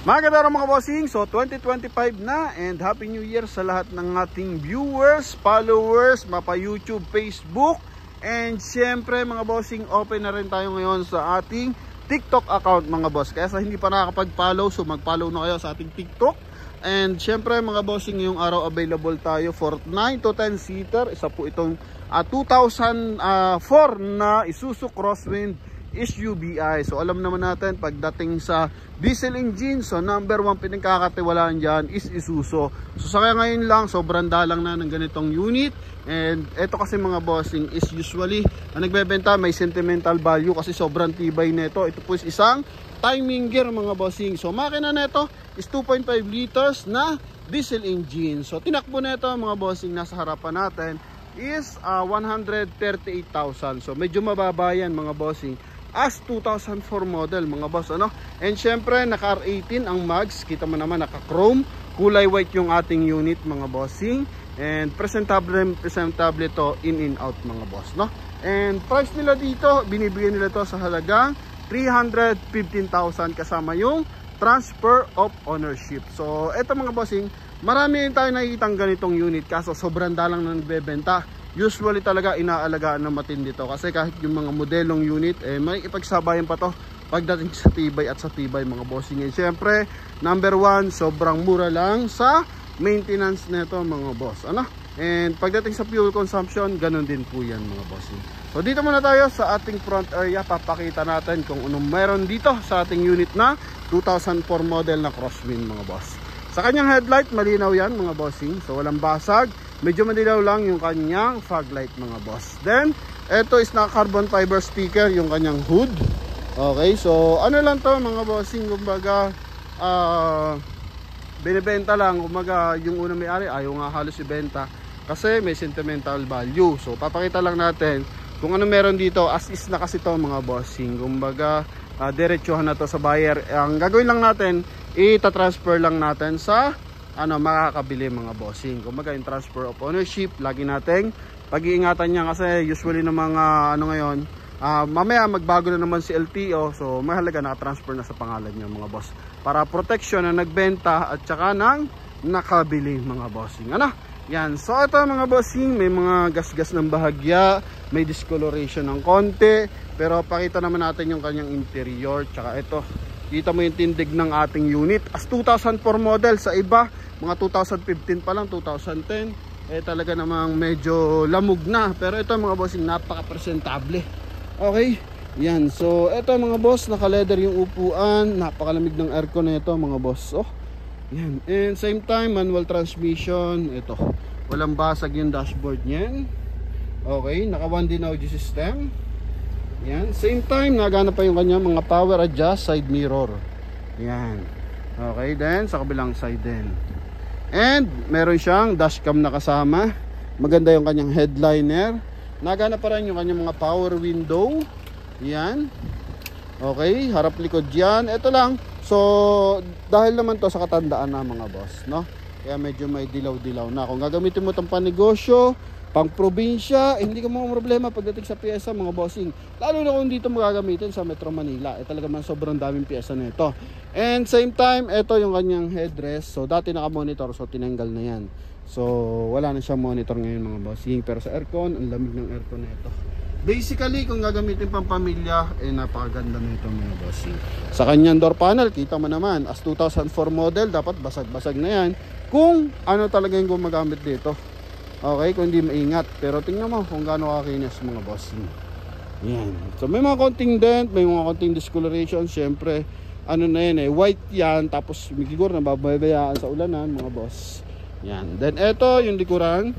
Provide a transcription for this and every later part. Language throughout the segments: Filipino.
Magandang araw mga bossing. So 2025 na and Happy New Year sa lahat ng ating viewers, followers, mapa YouTube, Facebook. And syempre mga bossing, open na rin tayo ngayon sa ating TikTok account mga boss. Kaya sa hindi pa nakakapag-follow, so mag-follow na kayo sa ating TikTok. And syempre mga bossing, ngayong araw available tayo for 9 to 10 seater. Isa po itong 2004 na Isuzu Crosswind SUVi. So alam naman natin pagdating sa diesel engine, so number 1 pinagkakatiwalaan dyan is Isuzu. So sa kaya ngayon lang, sobrang dalang na ng ganitong unit. And ito kasi mga bossing is usually na nagbebenta may sentimental value kasi sobrang tibay nito. Ito po is isang timing gear mga bossing. So makina nito is 2.5 liters na diesel engine. So tinakbo nito mga bossing, nasa harapan natin is 138,000. So medyo mababa yan mga bossing as 2004 model mga boss, ano. And syempre naka R18 ang mags, kita mo naman naka chrome, kulay white yung ating unit mga bossing. And presentable to in out mga boss, no. And price nila dito, binibigyan nila to sa halagang 315,000 kasama yung transfer of ownership. So eto mga bossing, marami rin tayo nakikitang ganitong unit kaso sobrang dalang na nagbebenta. Usually talaga inaalagaan ng matindi to kasi kahit yung mga modelong unit may ipagsabayan pa to pagdating sa tibay at sa tibay mga bossing. And syempre number 1, sobrang mura lang sa maintenance nito mga boss, ano. And pagdating sa fuel consumption, ganun din po yan mga bossing. So dito muna tayo sa ating front area, papakita natin kung anong meron dito sa ating unit na 2004 model na Crosswind mga boss. Sa kanyang headlight, malinaw yan mga bossing, so walang basag. Medyo madilaw lang yung kanyang fog light mga boss. Then, ito is naka carbon fiber sticker yung kanyang hood. Okay, so ano lang to mga bossing, kumbaga binibenta lang, kumbaga yung unang may-ari ayaw nga halos ibenta kasi may sentimental value. So papakita lang natin kung ano meron dito, as is na kasi to mga bossing. Kumbaga diretsuhan na to sa buyer. Ang gagawin lang natin, ita-transfer lang natin sa makakabili mga bossing. Kumbaga yung transfer of ownership, lagi nating pag-iingatan niya kasi usually ng mga ngayon, mamaya magbago na naman si LTO, so mahalaga naka-transfer na sa pangalan niya mga boss para protection na nagbenta at saka ng nakabili mga bossing, ano. Yan, so ito mga bossing, may mga gasgas ng bahagya, may discoloration ng konti, pero pakita naman natin yung kanyang interior. Tsaka ito, kita mo yung tindig ng ating unit as 2004 model. Sa iba mga 2015 pa lang, 2010 talaga namang medyo lamog na, pero ito mga bossing napaka presentable. Okay, yan, so ito mga boss, naka leather yung upuan, napakalamig ng aircon na ito mga boss. Oh, yan, and same time manual transmission. Ito, walang basag yung dashboard niyan. Okay, naka 1D na audio system. Yan, same time nagana pa yung kanya mga power adjust side mirror. Yan, okay, then sa kabilang side din. And meron siyang dashcam na kasama. Maganda yung kanyang headliner. Nagana pa rin yung kanyang mga power window. Yan, okay, harap likod yan. Ito lang, so dahil naman to sa katandaan na mga boss, no, kaya medyo may dilaw-dilaw na. Kung gagamitin mo itong panegosyo, pang probinsya, hindi ka mga problema pagdating sa pyesa mga bossing. Lalo na kung dito magagamitin sa Metro Manila, talaga man sobrang daming pyesa nito. And same time, ito yung kanyang headrest. So dati naka-monitor, so tinanggal na yan. So wala na siyang monitor ngayon mga bossing. Pero sa aircon, ang lamig ng aircon nito. Basically, kung gagamitin pang pamilya, napakaganda nito mga bossing. Sa kanyang door panel, kita mo naman, as 2004 model, dapat basag-basag na yan kung ano talaga yung gumagamit dito. Okay, kung hindi maingat. Pero tingnan mo kung gaano kakinis mga bossing. Yan, so may mga konting dent, may mga konting discoloration. Syempre ano na yan white yan, tapos siguro nababayaan sa ulanan mga boss. Yan, then eto yung likuran.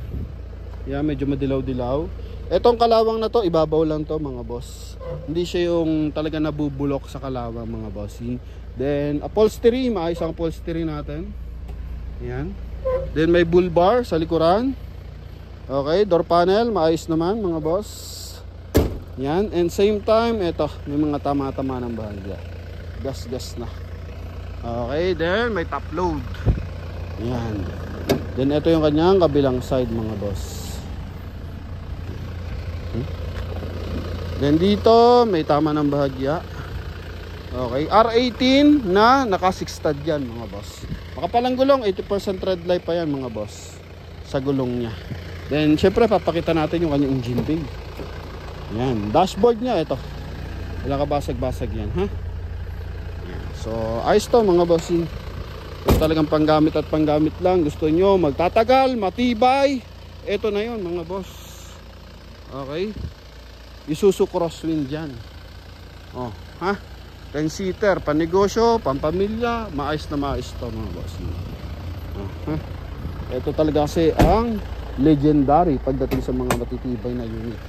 Yan, medyo madilaw-dilaw. Etong kalawang na to, ibabaw lang to mga boss. Hindi siya yung talaga nabubulok sa kalawang mga bossing. Then upholstery, maayos ang upholstery natin. Yan, then may bull bar sa likuran. Okay, door panel, maayos naman mga boss. Yan, and same time, eto, may mga tama-tama ng bahagya. Gas-gas na. Okay, then may top load. Yan. Then ito yung kanyang kabilang side mga boss. Then dito, may tama ng bahagya. Okay, R18 na naka 6 stud yan mga boss. Makapalang gulong, 80% tread life pa yan mga boss sa gulong niya. Then syempre papakita natin yung kanyang engine bay. Yan, dashboard niya ito. Wala ka basag-basag yan, ha? Yan. So ayos to mga boss. Kung talagang panggamit at panggamit lang, gusto nyo magtatagal, matibay, ito na yon mga boss. Okay, Isuzu Crosswind yan. Oh, ha? 10-seater, panegosyo, pampamilya, maayos na maayos to mga boss. Ito talaga kasi ang legendary pagdating sa mga matitibay na unit.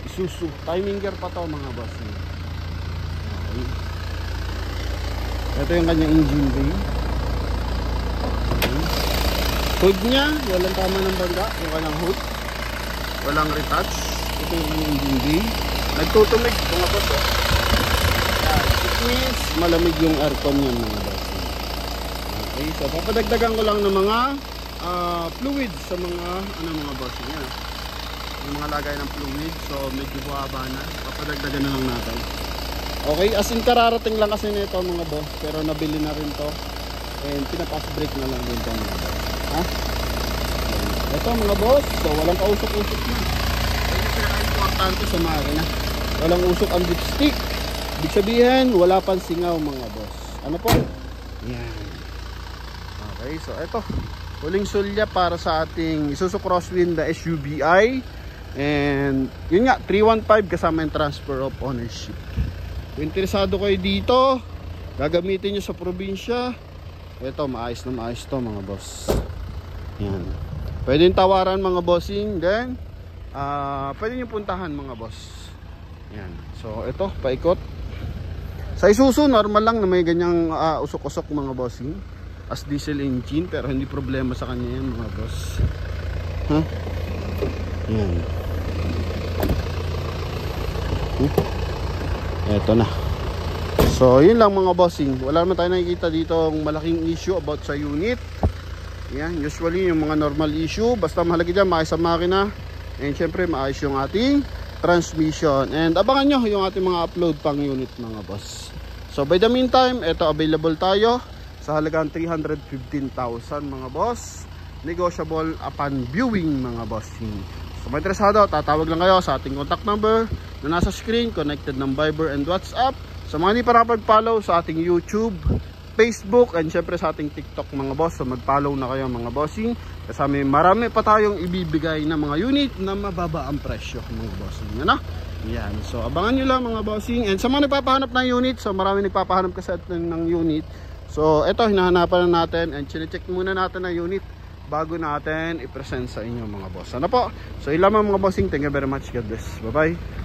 Isuzu, timing gear pa to mga boss. Okay. Ito yung kanyang engine bay. Hood niya, walang tama ng bangga, yung kanyang hood. Walang retouch. Ito yung kanyang engine bay. Nagtutumig mga boss. It means malamig yung aircon yan mga boss. Okay, so papadagdagan ko lang ng mga fluid sa mga mga boss niya. Yung mga lagay ng fluid, so medyo buhaba na. Papadagdagan na lang natin. Okay, as in kararating lang kasi nito mga boss, pero nabili na rin to. And pinapass brake na lang din to mga boss. Ha? Ito mga boss, so walang kausok-usok na. Ito yung pinaka-importante sa makina. Walang usok ang dipstick. Ibig sabihin, wala pang singaw mga boss. Ano po? Yan. Okay, so ito. Huling sulya para sa ating Isuzu Crosswind na SUVi. And yun nga, 315 kasama yung transfer of ownership. Kung interesado kayo dito, gagamitin nyo sa probinsya, ito, maayos na maayos to mga boss. Yan. Pwede yung tawaran mga bossing. Then, pwede nyo puntahan mga boss. Yan. So, ito, paikot. Sa Isuzu, normal lang na may ganyang usok-usok mga bossing. As diesel engine, pero hindi problema sa kanya yan mga boss. Ha? Yan. Ito na. So, yun lang mga bossing. Wala naman tayo nakikita dito ng malaking issue about sa unit. Yan, usually yung mga normal issue. Basta mahalaga dyan, maayos ang makina. And syempre, maayos yung ating transmission. And abangan nyo yung ating mga upload pang unit mga boss. So by the meantime, ito available tayo sa halagang 315,000 mga boss. Negotiable upon viewing mga bossing. So may interesado, tatawag lang kayo sa ating contact number na nasa screen, connected ng Viber and WhatsApp. Sa mga hindi pa nakapag-follow sa ating YouTube, Facebook, and syempre sa ating TikTok mga boss. So mag-follow na kayo mga bossing. Kasi marami pa tayong ibibigay na mga unit na mababa ang presyo mga bossing. Yan na. Yan. So abangan nyo lang mga bossing. And sa mga nagpapahanap ng unit, so marami nagpapahanap kasi ng unit. So ito, hinahanapan na natin and chinecheck muna natin ang unit bago natin i-present sa inyo mga boss. Ano po? So ilan mga bossing. Thank you very much. God bless. Bye bye.